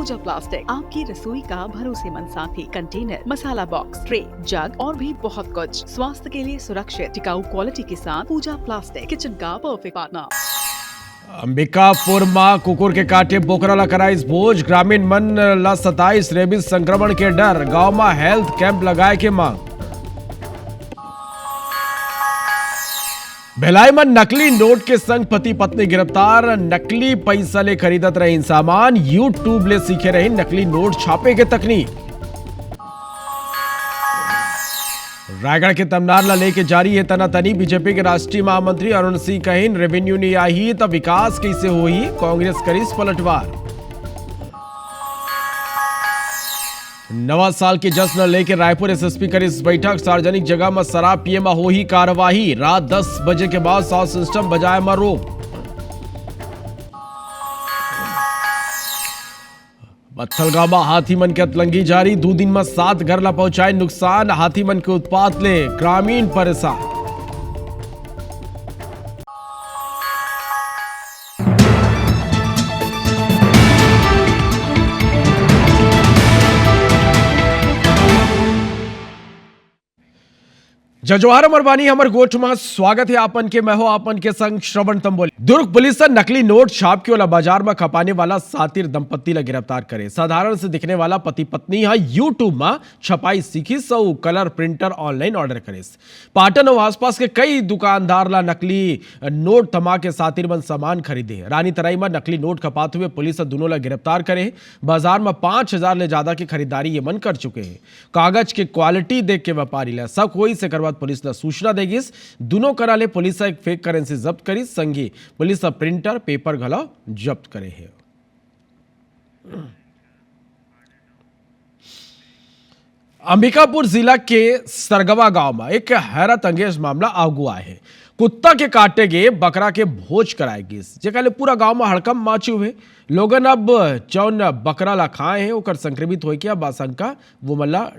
पूजा plastic, आपकी रसोई का भरोसेमंद साथी। कंटेनर, मसाला बॉक्स, ट्रे, जग और भी बहुत कुछ। स्वास्थ्य के लिए सुरक्षित टिकाऊ क्वालिटी के साथ पूजा प्लास्टिक, किचन का परफेक्ट पार्टनर। अंबिकापुर मां कुकुर के काटे बोकरा ला कराइस भोज, ग्रामीण मन ला 27 रेबीज संक्रमण के डर, गांव में हेल्थ कैंप लगाए के मांग। भिलाई में नकली नोट के संग पति पत्नी गिरफ्तार, नकली पैसा ले खरीदत रही सामान, यूट्यूब ले सीखे रही नकली नोट छापे के तकनीक। रायगढ़ के तमनार ला लेके जारी है तनातनी, बीजेपी के राष्ट्रीय महामंत्री अरुण सिंह कहिन रेवेन्यू नहीं आई तो विकास कैसे होई, कांग्रेस करीस पलटवार। नवा साल के जश्न लेके रायपुर एसएसपी करीस बैठक, सार्वजनिक जगह में शराब पिए में हो ही कार्यवाही, रात 10 बजे के बाद साउंड सिस्टम बजाए में रोक। बत्थलगांव में हाथी मन के अतलंगी जारी, 2 दिन में 7 घर ला पहुंचाए नुकसान, हाथी मन के उत्पात ले ग्रामीण परेशान। जजवार मरवानी हमर गोठ में स्वागत है आपन के, मैं हो आपन के संग श्रवण तंबोली। दुर्ग पुलिस नकली नोट छाप के वाला बाजार में खपाने वाला सातिर दंपत्ति ला गिरफ्तार करे। साधारण से दिखने वाला पति पत्नी है यूट्यूब में छपाई सीखी, सौ कलर प्रिंटर ऑनलाइन ऑर्डर करे। पाटन और आसपास के कई दुकानदार ला नकली नोट थमा के सातिर मन सामान खरीदे। रानी तराई में नकली नोट खपाते हुए पुलिस दोनों ला गिरफ्तार करे। बाजार में 5000 ले ज्यादा की खरीदारी ये मन कर चुके हैं। कागज के क्वालिटी देख के व्यापारी ला सब कोई से करवा पुलिस ने सूचना देगी। दोनों कराले पुलिस एक फेक करेंसी जब्त करी, संगी पुलिस प्रिंटर पेपर घला जब्त करे है। अंबिकापुर जिला के सरगवा गांव में एक हैरत अंगेज मामला आगुआ है। कुत्ता के काटे गे बकरा के भोज कराएगी, जेकाले पूरा गांव में हड़कम माची हुए। लोगन अब जौन बकरा ला खाए हैं ओकर संक्रमित हो के बाशंका वो मल्ला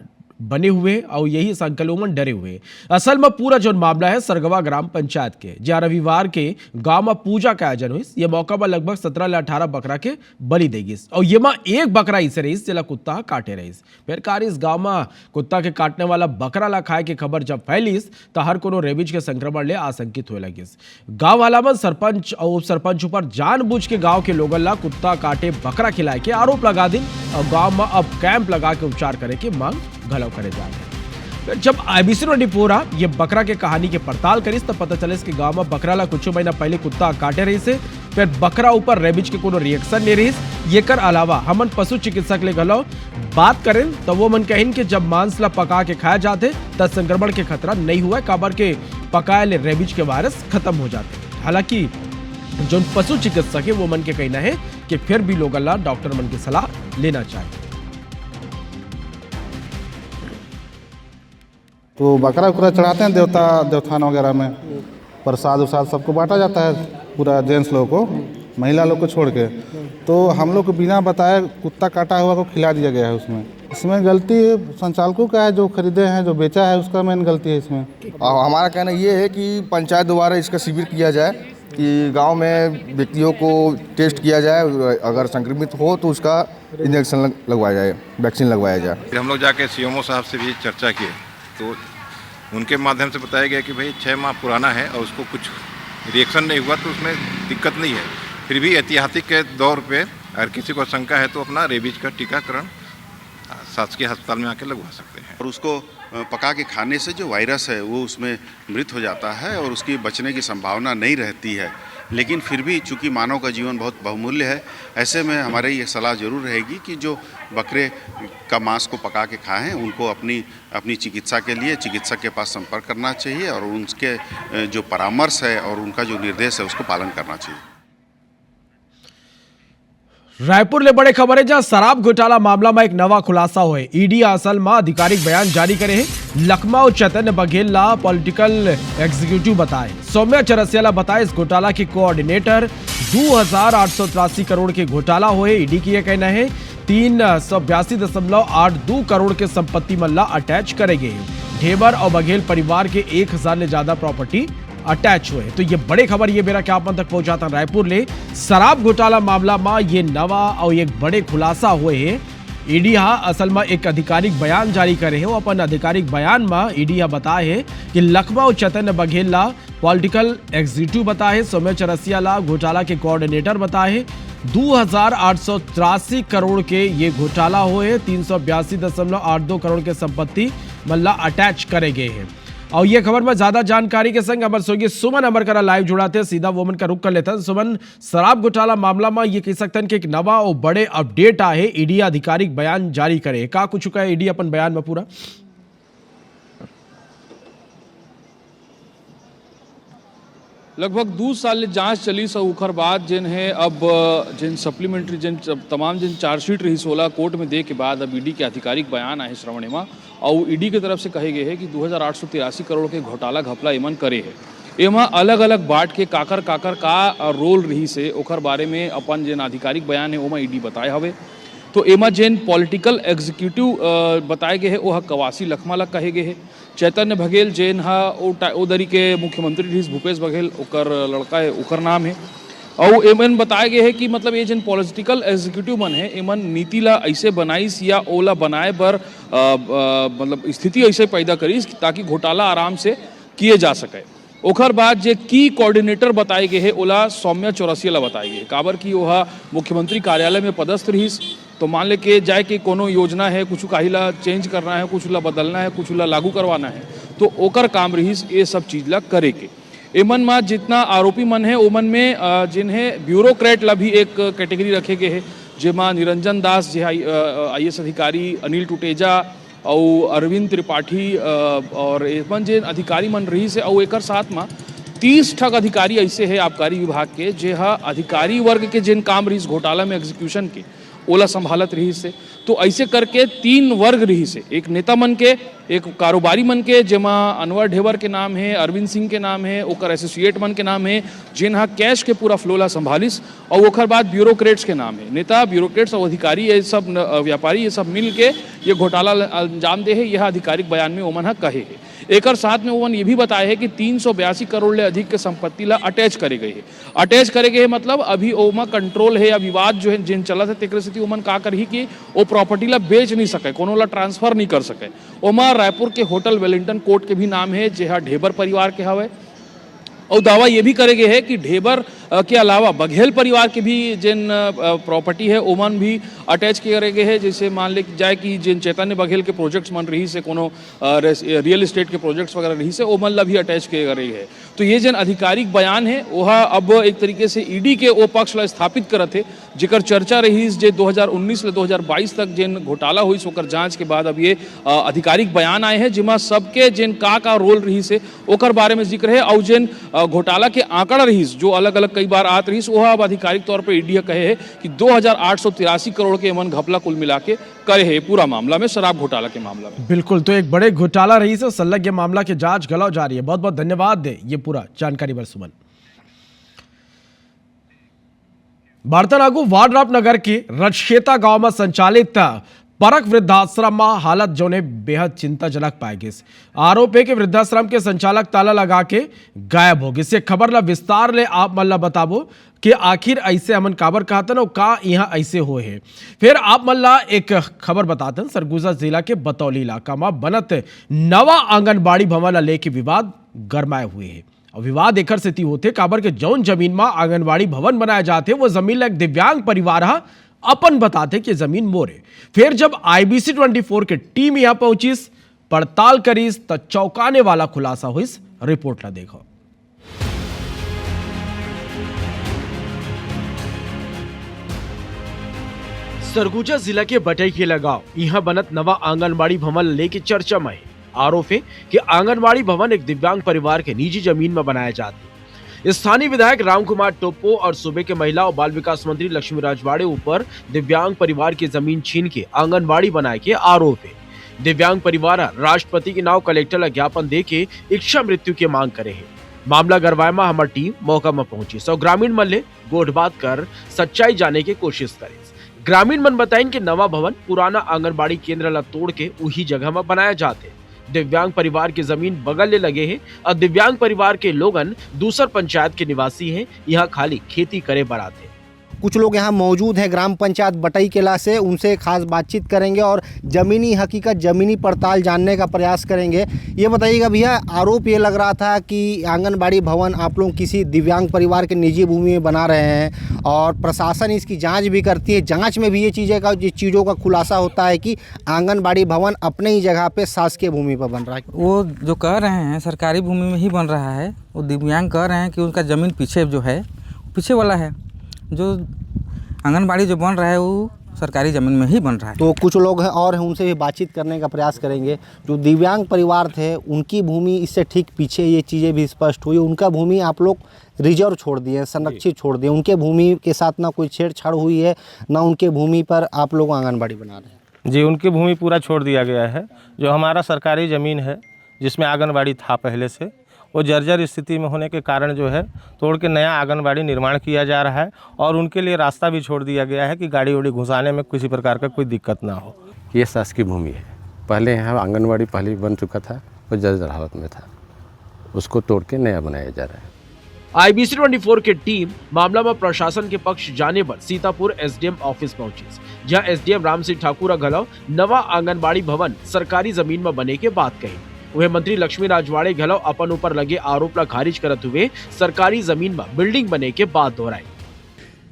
बने हुए और यही संकलोमन डरे हुए। असल में पूरा जो मामला है सरगवा ग्राम पंचायत के, जहाँ रविवार के गांव में पूजा का आयोजन हुई। ये मौका पर लगभग 17 से 18 बकरा के बलि देगी और ये में एक बकरा इसे रही जिला कुत्ता काटे रही। फिर कार इस गांव में कुत्ता के काटने वाला बकरा ला खाए की खबर जब फैलीस तो हर कोनो रेबीज के संक्रमण ले आशंकित होने लगी। गाँव वाला में सरपंच और उप सरपंच ऊपर जानबूझ के गाँव के लोगों ला कुत्ता काटे बकरा खिलाए के आरोप लगा दी और गाँव में अब कैंप लगा के उपचार करे की मांग घलाव करे जा रहे। जब आईबीसी रिपोर्ट ये बकरा के कहानी के पड़ताल करीस तो पता चले कि गांव में बकरा ला कुछ महीना पहले कुत्ता काटे रही से, फिर बकरा ऊपर रेबीज के कोनो रिएक्शन नहीं रही। ये कर अलावा हमन पशु चिकित्सक ले गलो बात करें तो वो मन कहिन कि जब मांस ला पका के खाया जाते तब संक्रमण के खतरा नहीं हुआ, काबर के पकाए ले रेबीज के वायरस खत्म हो जाते। हालांकि जो पशु चिकित्सक है वो मन के कहना है कि फिर भी लोग ला डॉक्टर मन की सलाह लेना चाहिए। तो बकरा उकरा चढ़ाते हैं देवथान वगैरह में, प्रसाद उसाद सबको बांटा जाता है, पूरा जेंट्स लोगों को, महिला लोग को छोड़ के। तो हम लोग को बिना बताए कुत्ता काटा हुआ को खिला दिया गया है। इसमें गलती संचालकों का है, जो खरीदे हैं जो बेचा है उसका मेन गलती है इसमें। हमारा कहना ये है कि पंचायत द्वारा इसका शिविर किया जाए कि गांव में व्यक्तियों को टेस्ट किया जाए, अगर संक्रमित हो तो उसका इंजेक्शन लगवाया जाए, वैक्सीन लगवाया जाए। हम लोग जाके सीएमओ साहब से भी चर्चा किए तो उनके माध्यम से बताया गया कि भाई 6 माह पुराना है और उसको कुछ रिएक्शन नहीं हुआ तो उसमें दिक्कत नहीं है। फिर भी ऐतिहासिक के दौर पे अगर किसी को शंका है तो अपना रेबीज का टीकाकरण शासकीय अस्पताल में आके लगवा सकते हैं। और उसको पका के खाने से जो वायरस है वो उसमें मृत हो जाता है और उसकी बचने की संभावना नहीं रहती है। लेकिन फिर भी चूंकि मानव का जीवन बहुत बहुमूल्य है, ऐसे में हमारी ये सलाह जरूर रहेगी कि जो बकरे का मांस को पका के खाएं उनको अपनी चिकित्सा के लिए चिकित्सक के पास संपर्क करना चाहिए और उनके जो परामर्श है और उनका जो निर्देश है उसको पालन करना चाहिए। रायपुर ले बड़े खबर है जहां शराब घोटाला मामला में एक नवा खुलासा हुए। ईडी असल में आधिकारिक बयान जारी करे हैं। लखमा और चैतन्य बघेल ला पॉलिटिकल एग्जीक्यूटिव बताए। सौम्या चरसिया ला बताए इस घोटाला के कोऑर्डिनेटर। 2883 करोड़ के घोटाला हुए। ईडी की यह कहना है 382.82 करोड़ के संपत्ति मल्ला अटैच करेंगे। ढेबर और बघेल परिवार के 1000 ले ज्यादा प्रॉपर्टी अटैच हुए। तो ये बड़ी खबर ये मेरा क्या आप तक पहुंचाता रायपुर ले शराब घोटाला मामला में ये नवा और एक बड़े खुलासा हुए हैं। ईडी असल में एक आधिकारिक बयान जारी करे है। अपन आधिकारिक बयान में ईडी बताए है कि लखमा चैतन्य बघेल ला पॉलिटिकल एग्जीक्यूटिव बताए, सौम्य चौरसिया ला घोटाला के कोऑर्डिनेटर बताए। 2883 करोड़ के ये घोटाला हुए, 382.82 करोड़ के संपत्ति मल्ला अटैच करे गए हैं। और ये खबर में ज्यादा जानकारी के संग हमारे सोगी सुमन अमर करा लाइव जुड़ाते हैं, सीधा वोमन का रुख कर लेते हैं। सुमन, शराब घोटाला मामला में ये कह सकते हैं कि एक नवा और बड़े अपडेट आए, ईडी आधिकारिक बयान जारी करे का कुछ चुका है ईडी अपन बयान में पूरा? लगभग 2 साल जांच चली सो उखर बाद जिन है अब जिन सप्लीमेंट्री जिन तमाम जिन चार्जशीट रही 16 कोर्ट में दे के बाद अब ईडी के आधिकारिक बयान आए श्रवण में, और ईडी की तरफ से कहे गए है कि 2883 करोड़ के घोटाला घपला एमन करे है। एमा अलग अलग बाट के काकर का रोल रही से ओखर बारे में अपन जिन आधिकारिक बयान है ओमा ईडी बताए हवे। तो एमा जिन पॉलिटिकल एग्जीक्यूटिव बताए गए है वो कवासी लखमा ला कहे गए है। चैतन्य बघेल जैन उधरी के मुख्यमंत्री रही भूपेश बघेल ओकर लड़का है, ओकर नाम है। और एमन बताए गए है कि मतलब ये जिन पॉलिटिकल एग्जीक्यूटिव मन है एमन नीति ला ऐसे बनाईस या ओला बनाए बर मतलब स्थिति ऐसे पैदा करीस ताकि घोटाला आराम से किए जा सके। ओखर बाद जे की कोऑर्डिनेटर बताए गए है ओला सौम्य चौरसिया ला बताए गए, काबर की वह मुख्यमंत्री कार्यालय में पदस्थ रहीस। तो मान ले के जाए कि कोनो योजना है, कुछ काहिला चेंज करना है, कुछ ला बदलना है, कुछ ला लागू करवाना है, तो ओकर काम रहीस ये सब चीज ला करे के। एमन में जितना आरोपी मन है ओमन में जिन्हें ब्यूरोक्रेट ला भी एक कैटेगरी रखे गए है, जेमा निरंजन दास जे IAS अधिकारी, अनिल टुटेजा और अरविंद त्रिपाठी और एमन जिन अधिकारी मन रही से और एक साथ में 30 ठग अधिकारी ऐसे है आबकारी विभाग के जे अधिकारी वर्ग के जिन काम रही घोटाला में एग्जीक्यूशन के ओला संभालत रही से। तो ऐसे करके 3 वर्ग रही से, एक नेता मन के, एक कारोबारी मन के जेमा अनवर ढेबर के नाम है, अरविंद सिंह के नाम है, ओकर एसोसिएट मन के नाम है जिन्हा कैश के पूरा फ्लो ला संभालिस, और ओकर बाद ब्यूरोक्रेट्स के नाम है। नेता, ब्यूरोक्रेट्स और अधिकारी ये सब व्यापारी ये सब मिल के ये घोटाला अंजाम दे है, यह आधिकारिक बयान में ओमन कहे है। एक साथ में ओमन ये भी बताए है कि 382 करोड़ ले अधिक के संपत्ति ला अटैच करे गए है। अटैच करे गए मतलब अभी ओमा कंट्रोल है या विवाद जो है जिन चला था तेकरे स्थिति ओमन का करही कि वो प्रॉपर्टी ला बेच नहीं सके, कोनो ला ट्रांसफर नहीं कर सके। ओमा रायपुर के होटल वेलिंगटन कोर्ट के भी नाम है जेहा ढेबर परिवार के हवे। और दावा ये भी करे गए है कि ढेबर के अलावा बघेल परिवार के भी जिन प्रॉपर्टी है ओमन भी अटैच किए गए हैं। जैसे मान ले जाए कि जिन चैतन्य बघेल के प्रोजेक्ट्स मन रही से कोनो रियल एस्टेट के प्रोजेक्ट्स वगैरह रही से ओमन ला भी अटैच किए गए हैं। तो ये जिन आधिकारिक बयान है वह अब एक तरीके से ईडी के ओ पक्ष ला स्थापित करत है, जिकर चर्चा रही जे 2019 से 2022 तक जिन घोटाला हुई ओकर जांच के बाद अब ये आधिकारिक बयान आए हैं जिमा सबके जिन का रोल रही से ओकर बारे में जिक्र है। और जिन घोटाला के आंकड़ा रही जो अलग अलग कई बार आत रही वह अब आधिकारिक तौर पर ईडी कहे है कि 2883 करोड़ के मन घपला कुल मिला के करे है पूरा मामला में, शराब घोटाला के मामला में। बिल्कुल, तो एक बड़े घोटाला रही से संलग्न मामला की जांच गलाव जारी है। बहुत बहुत धन्यवाद दे ये पूरा जानकारी बर सुमन। बार्तनागु वाड्राप नगर के रजखेता गांव में संचालित परक वृद्धाश्रम में हालत जोने बेहद चिंताजनक पाई गई। आरोप है कि वृद्धाश्रम के संचालक ताला लगा के गायब हो गए। से खबर ला विस्तार ले आप मल्ला बताबो कि आखिर ऐसे हमन काबर कहते ना का यहाँ ऐसे हुए है। फिर आप मल्ला एक खबर बताते हैं सरगुजा जिला के बतौली इलाका में बनत नवा आंगनबाड़ी भवन लेके विवाद गरमाए हुए है। और विवाद एकर स्थिति होते काबर के जौन जमीन में आंगनबाड़ी भवन बनाए जाते वो जमीन एक दिव्यांग परिवार अपन बताते कि जमीन मोरे। फिर जब IBC 24 के टीम यहां पहुंची पड़ताल करीस तो चौंकाने वाला खुलासा हुई। रिपोर्ट ला देखो। सरगुजा जिला के बटईखेला गांव यहां बनत नवा आंगनबाड़ी भवन लेके चर्चा में है। आरोप है कि आंगनबाड़ी भवन एक दिव्यांग परिवार के निजी जमीन में बनाया जाता है। स्थानीय विधायक रामकुमार टोप्पो और सूबे के महिला और बाल विकास मंत्री लक्ष्मी राजवाड़े ऊपर दिव्यांग परिवार की जमीन छीन के आंगनबाड़ी बनाए के आरोप है। दिव्यांग परिवार राष्ट्रपति के नाव कलेक्टर ज्ञापन दे के इच्छा मृत्यु की मांग करे है। मामला गरवाए में हमारी टीम मौका में पहुंची। सौ ग्रामीण मन ले गोठ बात कर सच्चाई जाने की कोशिश करे। ग्रामीण मन बताइन कि नवा भवन पुराना आंगनबाड़ी केंद्र ला तोड़ के उही जगह में बनाया जाते। दिव्यांग परिवार की जमीन बगलने लगे हैं और दिव्यांग परिवार के लोगन दूसर पंचायत के निवासी हैं, यहाँ खाली खेती करे बरात है। कुछ लोग यहाँ मौजूद हैं ग्राम पंचायत बटई किला से, उनसे खास बातचीत करेंगे और ज़मीनी हकीकत, ज़मीनी पड़ताल जानने का प्रयास करेंगे। ये बताइएगा भैया, आरोप ये लग रहा था कि आंगनबाड़ी भवन आप लोग किसी दिव्यांग परिवार के निजी भूमि में बना रहे हैं और प्रशासन इसकी जांच भी करती है। जांच में भी ये चीज़ों का खुलासा होता है कि आंगनबाड़ी भवन अपने ही जगह पे शासकीय भूमि पर बन रहा है। वो जो कह रहे हैं सरकारी भूमि में ही बन रहा है, वो दिव्यांग कह रहे हैं कि उनका ज़मीन पीछे जो है पीछे वाला है, जो आंगनबाड़ी जो बन रहा है वो सरकारी ज़मीन में ही बन रहा है। तो कुछ लोग हैं और हैं, उनसे भी बातचीत करने का प्रयास करेंगे। जो दिव्यांग परिवार थे उनकी भूमि इससे ठीक पीछे, ये चीज़ें भी स्पष्ट हुई। उनका भूमि आप लोग रिजर्व छोड़ दिए, संरक्षित छोड़ दिए, उनके भूमि के साथ ना कोई छेड़छाड़ हुई है, ना उनके भूमि पर आप लोग आंगनबाड़ी बना रहे हैं। जी, उनकी भूमि पूरा छोड़ दिया गया है। जो हमारा सरकारी ज़मीन है जिसमें आंगनबाड़ी था पहले से, वो जर्जर स्थिति में होने के कारण जो है तोड़ के नया आंगनबाड़ी निर्माण किया जा रहा है और उनके लिए रास्ता भी छोड़ दिया गया है कि गाड़ी उड़ी घुसाने में किसी प्रकार का कोई दिक्कत ना हो। ये शासकीय भूमि है। पहले यहाँ आंगनबाड़ी पहले बन चुका था, वो जर्जर हालत में था, उसको तोड़ के नया बनाया जा रहा है। IBC 24 की टीम मामला में प्रशासन के पक्ष जाने पर सीतापुर SDM ऑफिस पहुंची, जहां SDM राम सिंह ठाकुर घलव नवा आंगनबाड़ी भवन सरकारी जमीन में बने के बात कही। वह मंत्री लक्ष्मी राजवाड़े घलव अपन ऊपर लगे आरोप ला खारिज करते हुए सरकारी जमीन में बिल्डिंग बने के बात दोहराई।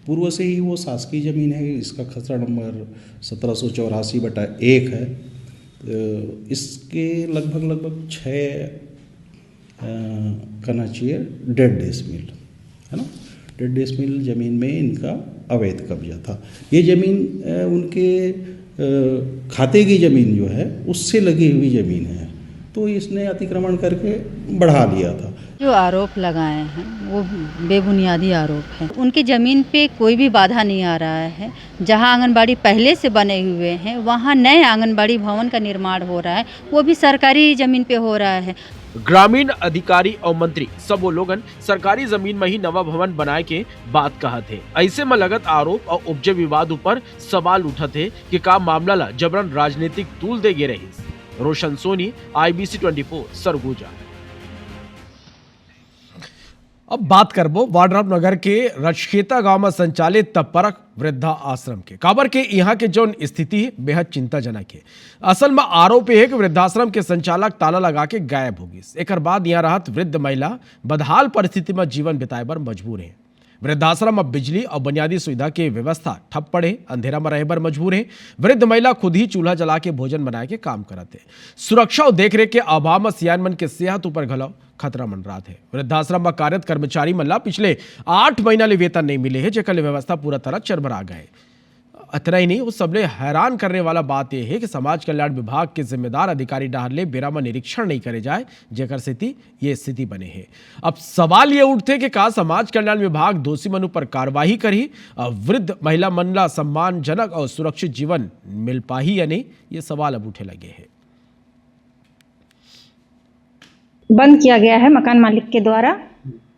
पूर्व से ही वो शासकीय जमीन है, इसका खसरा नंबर 1784/1 है। इसके लगभग 6 कहना चाहिए 1.5 डेसीमिल है ना, 1.5 डेसीमिल ज़मीन में इनका अवैध कब्जा था। ये ज़मीन उनके खाते की ज़मीन जो है उससे लगी हुई ज़मीन है, तो इसने अतिक्रमण करके बढ़ा लिया था। जो आरोप लगाए हैं वो बेबुनियादी आरोप हैं। उनकी ज़मीन पे कोई भी बाधा नहीं आ रहा है। जहां आंगनबाड़ी पहले से बने हुए हैं वहां नए आंगनबाड़ी भवन का निर्माण हो रहा है, वो भी सरकारी ज़मीन पे हो रहा है। ग्रामीण अधिकारी और मंत्री सब वो लोगन सरकारी जमीन में ही नवा भवन बनाए के बात कहा थे। ऐसे में लगत आरोप और उपजे विवाद ऊपर सवाल उठा थे कि का मामला ला जबरन राजनीतिक तूल दे गे रही। रोशन सोनी, IBC 24 सरगुजा। अब बात करबो वाड्रप नगर के रचखेता गांव में संचालित तपरक वृद्धा आश्रम के। काबर के यहाँ के जो स्थिति है बेहद चिंताजनक है। असल में आरोप है कि वृद्धाश्रम के संचालक ताला लगा के गायब हो गई। एक बाद यहाँ रहत वृद्ध महिला बदहाल परिस्थिति में जीवन बिताए बर मजबूर है। वृद्धाश्रम अब बिजली और बुनियादी सुविधा की व्यवस्था ठप पड़े, अंधेरा में रहे बर मजबूर है। वृद्ध महिला खुद ही चूल्हा जला के भोजन बनाए के काम करते। सुरक्षा और देखरेख के अभाव में सियान मन के सेहत ऊपर घलव खतरा मंडरात है। वृद्धाश्रम में कार्यरत कर्मचारी मल्ला पिछले 8 महीना ले वेतन नहीं मिले है, जेकर व्यवस्था पूरा तरह चरमरा गए। इतना ही नहीं, उस सबले हैरान करने वाला बात यह है कि समाज कल्याण विभाग के जिम्मेदार अधिकारी डाहरले बेरा में निरीक्षण नहीं करे जाए, जेकर स्थिति ये स्थिति बने है। अब सवाल ये उठते कि का समाज कल्याण विभाग दोषी मन पर कार्रवाई करी, वृद्ध महिला मनला सम्मानजनक और सुरक्षित जीवन मिल पाही या नहीं, ये सवाल अब उठे लगे हैं। बंद किया गया है मकान मालिक के द्वारा।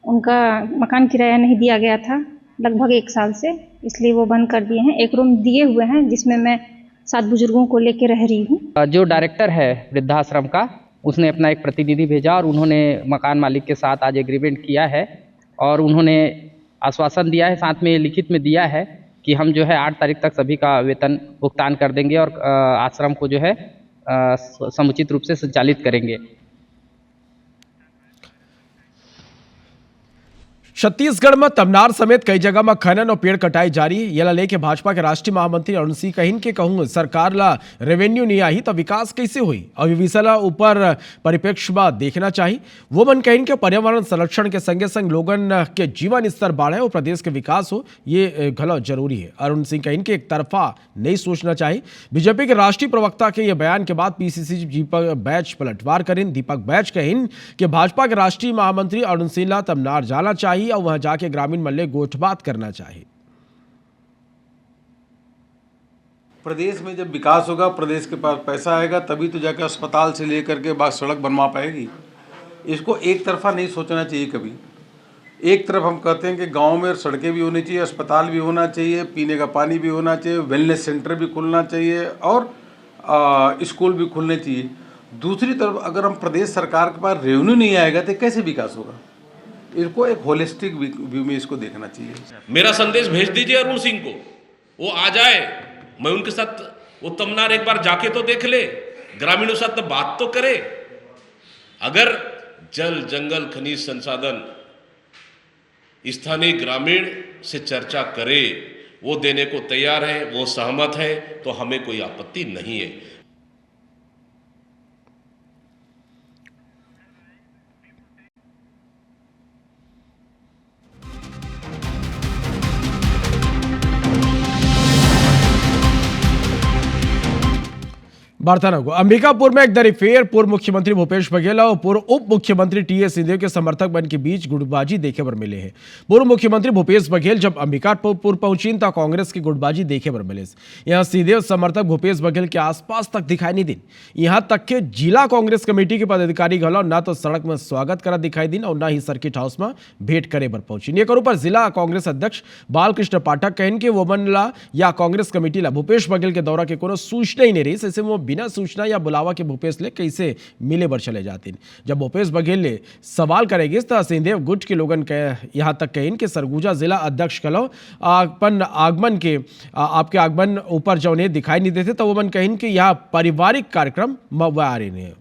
उनका मकान किराया नहीं दिया गया था लगभग 1 साल से, इसलिए वो बंद कर दिए हैं। 1 रूम दिए हुए हैं जिसमें मैं 7 बुजुर्गों को लेके रह रही हूँ। जो डायरेक्टर है वृद्धाश्रम का, उसने अपना एक प्रतिनिधि भेजा और उन्होंने मकान मालिक के साथ आज एग्रीमेंट किया है और उन्होंने आश्वासन दिया है, साथ में लिखित में दिया है कि हम जो है 8 तारीख तक सभी का वेतन भुगतान कर देंगे और आश्रम को जो है समुचित रूप से संचालित करेंगे। छत्तीसगढ़ में तमनार समेत कई जगह में खनन और पेड़ कटाई जारी है। ये लेके भाजपा के राष्ट्रीय महामंत्री अरुण सिंह कहिन के कहूँ सरकार ला रेवेन्यू नहीं आई तो विकास कैसे हुई और विषय ऊपर परिप्रेक्ष्य में देखना चाहिए। वो मन कहिन के पर्यावरण संरक्षण के संगे संग लोगन के जीवन स्तर बढ़े और प्रदेश के विकास हो, ये घलो जरूरी है। अरुण सिंह कहिन के एक तरफा नहीं सोचना चाहिए। बीजेपी के राष्ट्रीय प्रवक्ता के ये बयान के बाद PCC दीपक बैच पलटवार करें। दीपक बैच कहिन कि भाजपा के राष्ट्रीय महामंत्री अरुण सिंह ला तमनार जाना चाहिए और वहां जाके ग्रामीण मल्ले गोठबात करना चाहिए। प्रदेश में जब विकास होगा, प्रदेश के पास पैसा आएगा, तभी तो जाकर अस्पताल से लेकर के बाद सड़क बनवा पाएगी। इसको एक तरफा नहीं सोचना चाहिए कभी। एक तरफ हम कहते हैं कि गांव में सड़कें भी होनी चाहिए, अस्पताल भी होना चाहिए, पीने का पानी भी होना चाहिए, वेलनेस सेंटर भी खुलना चाहिए और स्कूल भी खुलने चाहिए। दूसरी तरफ अगर हम प्रदेश सरकार के पास रेवेन्यू नहीं आएगा तो कैसे विकास होगा? इसको एक होलिस्टिक व्यू में इसको देखना चाहिए। मेरा संदेश भेज दीजिए अरुण सिंह को, वो आ जाए, मैं उनके साथ वो तमनार एक बार जाके तो देख ले, ग्रामीणों के साथ तो बात तो करे। अगर जल जंगल खनिज संसाधन स्थानीय ग्रामीण से चर्चा करे, वो देने को तैयार है, वो सहमत है, तो हमें कोई आपत्ति नहीं है। वार्तालाप को अंबिकापुर में एक दरीफेर पूर्व मुख्यमंत्री भूपेश बघेल और पूर्व उप मुख्यमंत्री टीएस सिंहदेव के समर्थक बन के बीच गुटबाजी देखे पर मिले हैं। पूर्व मुख्यमंत्री भूपेश बघेल जब अंबिकापुर पहुंची तो कांग्रेस की गुटबाजी देखे पर मिले। यहां सिंहदेव समर्थक भूपेश बघेल के आसपास तक दिखाई नहीं दी। यहां तक के जिला कांग्रेस कमेटी के पदाधिकारी घलो न तो सड़क में स्वागत करा दिखाई दी और न ही सर्किट हाउस में भेंट करे पर पहुंची। एक पर जिला कांग्रेस अध्यक्ष बालकृष्ण पाठक कहन के वो मनला या कांग्रेस कमेटी ला भूपेश बघेल के दौरा के कोनो सूचना ही नहीं रही, ऐसे वो बिना सूचना या बुलावा के भूपेश ले कैसे मिले बर चले जाते। जब भूपेश बघेल ले सवाल करेगी तो सिंहदेव गुट के लोगन के यहाँ तक कहें कि सरगुजा जिला अध्यक्ष कलो अपन आगमन के आपके आगमन ऊपर जो उन्हें दिखाई नहीं देते तो वो मन कहें कि यह पारिवारिक कार्यक्रम आ रहे हैं।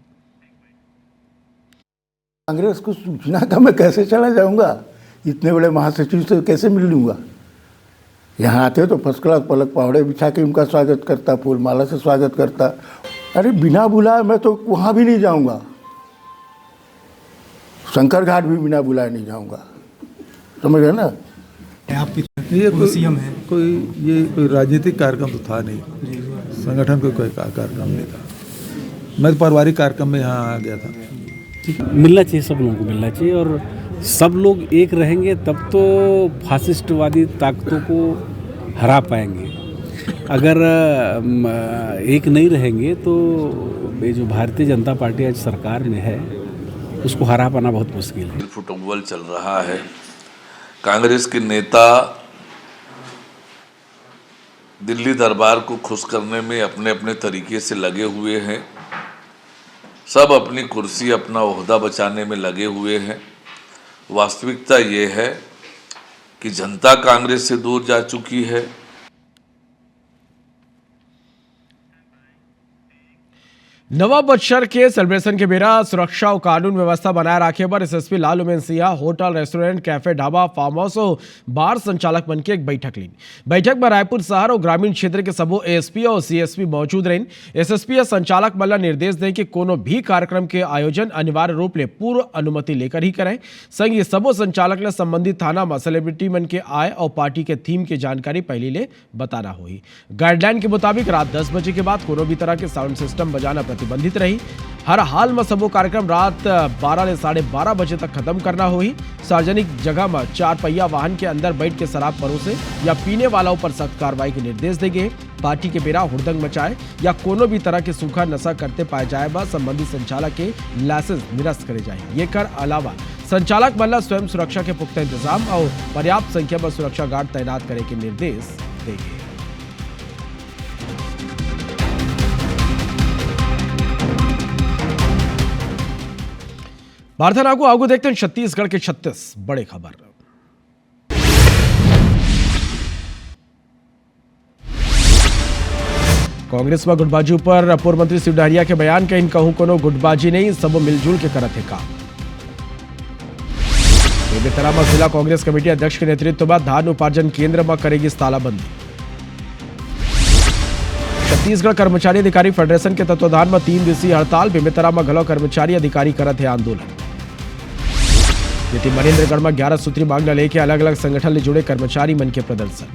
कांग्रेस को सूचना था, मैं कैसे चला जाऊंगा? इतने बड़े महासचिव से कैसे मिल लूंगा? यहाँ आते तो फर्स्ट क्लास पलक पावड़े बिछा के उनका स्वागत करता, फूल माला से स्वागत करता। अरे बिना बुलाए मैं तो वहाँ भी नहीं जाऊँगा, शंकर घाट भी बिना बुलाए नहीं जाऊँगा, समझ गए ना? ये कोई राजनीतिक कार्यक्रम तो था नहीं, संगठन का कोई कार्यक्रम नहीं था। मैं तो पारिवारिक कार्यक्रम में यहाँ आ गया था। मिलना चाहिए, सब लोगों को मिलना चाहिए और सब लोग एक रहेंगे तब तो फासिस्टवादी ताकतों को हरा पाएंगे। अगर एक नहीं रहेंगे तो ये जो भारतीय जनता पार्टी आज सरकार में है उसको हरा पाना बहुत मुश्किल है। फुटबॉल चल रहा है, कांग्रेस के नेता दिल्ली दरबार को खुश करने में अपने अपने तरीके से लगे हुए हैं। सब अपनी कुर्सी अपना ओहदा बचाने में लगे हुए हैं। वास्तविकता ये है कि जनता कांग्रेस से दूर जा चुकी है। नवा बच्चर के सेलिब्रेशन के बेरा सुरक्षा और कानून व्यवस्था बनाए रखे पर एसएसपी लालू मेंसिया hotel, restaurant, cafe, dhaba, farm house और बार संचालक बन के एक बैठक ली। बैठक में रायपुर शहर और ग्रामीण क्षेत्र के सबो एएसपी और सीएसपी मौजूद रहे। एसएसपी या संचालक मल्ला निर्देश दें कि कोनो भी कार्यक्रम के आयोजन अनिवार्य रूप ले पूर्व अनुमति लेकर ही करें। संग ये सबो संचालक ने संबंधित थाना में सेलिब्रिटी मन के आय और पार्टी के थीम की जानकारी पहले ले बताना हुई। गाइडलाइन के मुताबिक रात 10 बजे के बाद कोनो भी तरह के साउंड सिस्टम बजाना प्रतिबंधित रही। हर हाल में सबो कार्यक्रम रात 12 से 12:30 बजे तक खत्म करना हुई। सार्वजनिक जगह में 4 पहिया वाहन के अंदर बैठ के शराब परोसे या पीने वालों पर सख्त कार्रवाई के निर्देश देंगे। पार्टी के बेरा हुड़दंग मचाए या कोनो भी तरह के सूखा नशा करते पाए जाए बा संबंधित संचालक के लाइसेंस निरस्त करे जाए। ये कर अलावा संचालक मल्ला स्वयं सुरक्षा के पुख्ता इंतजाम और पर्याप्त संख्या में सुरक्षा गार्ड तैनात करे के निर्देश देंगे। वार्ता को आगू देखते हैं छत्तीसगढ़ के 36 बड़े खबर। कांग्रेस में गुटबाजी पर पूर्व मंत्री शिव डहरिया के बयान के इन कहूं कोनो गुटबाजी नहीं, सब मिलजुल के करत है काम। बेमेतरा में जिला कांग्रेस कमेटी अध्यक्ष के नेतृत्व में धान उपार्जन केंद्र में करेगी तालाबंदी। छत्तीसगढ़ कर्मचारी अधिकारी फेडरेशन के तत्वाधान में 3 दिवसीय हड़ताल। बेमेतरा में घलो कर्मचारी अधिकारी करत है आंदोलन। मनेन्द्रगढ़ में 11 सूत्री मांग लेके अलग अलग संगठन से जुड़े कर्मचारी मन के प्रदर्शन।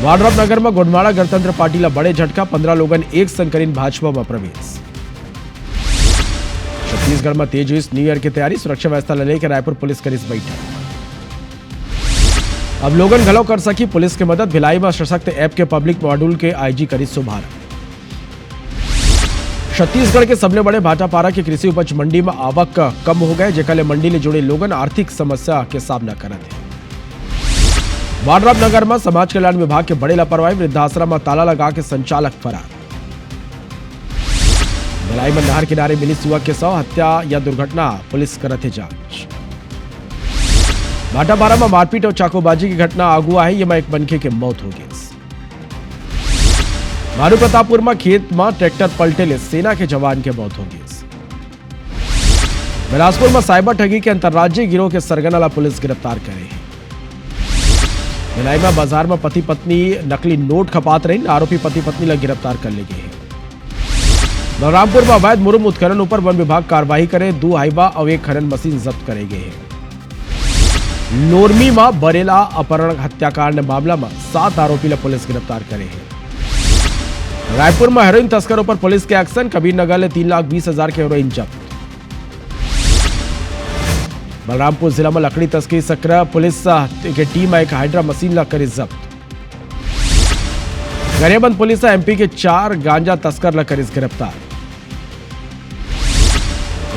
वाड्रफनगर में गोडमाड़ा गणतंत्र पार्टी ला बड़े झटका, 15 लोगन एक संग करीन भाजपा में प्रवेश। छत्तीसगढ़ में तेज हुई न्यू ईयर की तैयारी, सुरक्षा व्यवस्था लेकर रायपुर पुलिस करी बैठक। अब लोगन घलो कर सकी पुलिस के मदद, भिलाई में सशक्त ऐप के पब्लिक मॉड्यूल के आईजी करी शुभारंभ। छत्तीसगढ़ के सबले बड़े भाटापारा के कृषि उपज मंडी में आवक कम हो गए, जेकले मंडी ले जुड़े लोगन आर्थिक समस्या के सामना करत है। वाड्रफनगर में समाज कल्याण विभाग के बड़े लापरवाही, वृद्धाश्रम में ताला लगा के संचालक फरार। भिलाई में नहर किनारे मिली युवक के शव, हत्या या दुर्घटना, पुलिस करते जांच। भाटापारा में मारपीट और चाकूबाजी की घटना आगू आई, में एक मनखे की मौत हो गई। भानु प्रतापपुर में खेत में ट्रैक्टर पलटे सेना के जवान के मौत हो गई। बिलासपुर में साइबर ठगी के अंतर्राज्यीय गिरोह के सरगना पुलिस गिरफ्तार करे। भिलाई में बाजार में पति पत्नी नकली नोट खपात रही, आरोपी पति पत्नी लग गिरफ्तार कर ले गए हैं। बलरामपुर में अवैध मुरुम उत्खनन ऊपर वन विभाग कार्रवाई करे, 2 हाइबा और 1 खनन मशीन जब्त करे गए हैं। लोरमी में बरेला अपहरण हत्याकांड मामला में 7 आरोपी लग पुलिस गिरफ्तार करे हैं। रायपुर में हेरोइन तस्करों पर पुलिस के एक्शन, कबीरनगर में 3,20,000 के हेरोइन जब्त। बलरामपुर जिला में लकड़ी तस्करी सक्रिय, पुलिस की टीम एक हाइड्रा मशीन ला करी जब्त। गरियाबंद पुलिस एमपी के 4 गांजा तस्कर ला करी गिरफ्तार।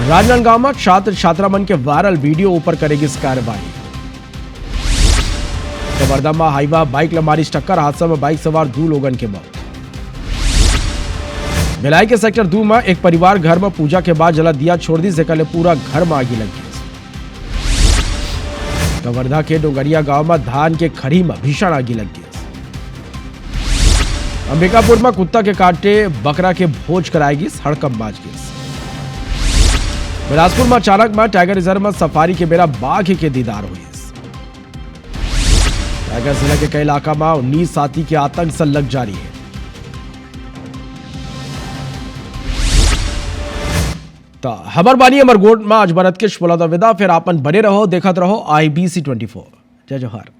राजनांदगांव में छात्र छात्रामन के वायरल वीडियो ऊपर करेगी कार्रवाई। वर्धा में हाईवा बाइक ला मारी टक्कर, हादसा में बाइक सवार 2 लोगों की मौत। भिलाई के सेक्टर 2 में एक परिवार घर में पूजा के बाद जला दिया छोड़ दी, जेकर पूरा घर में आगी लगी। वर्धा के डोंगरिया गांव में धान के खरी में भीषण आगी लग गई। अंबिकापुर में कुत्ता के काटे बकरा के भोज कराएगी, हड़कंप मच गई। बिलासपुर में अचानक में टाइगर रिजर्व में सफारी के बेरा बाघ के दीदार हुई। टाइगर जिला के कई इलाका में 19 साथी के आतंक से लग जारी है। तो खबर बानी अमरगोट में आज भरत के विदा, फिर आपन बने रहो, देखत रहो IBC 24। जय जोहार।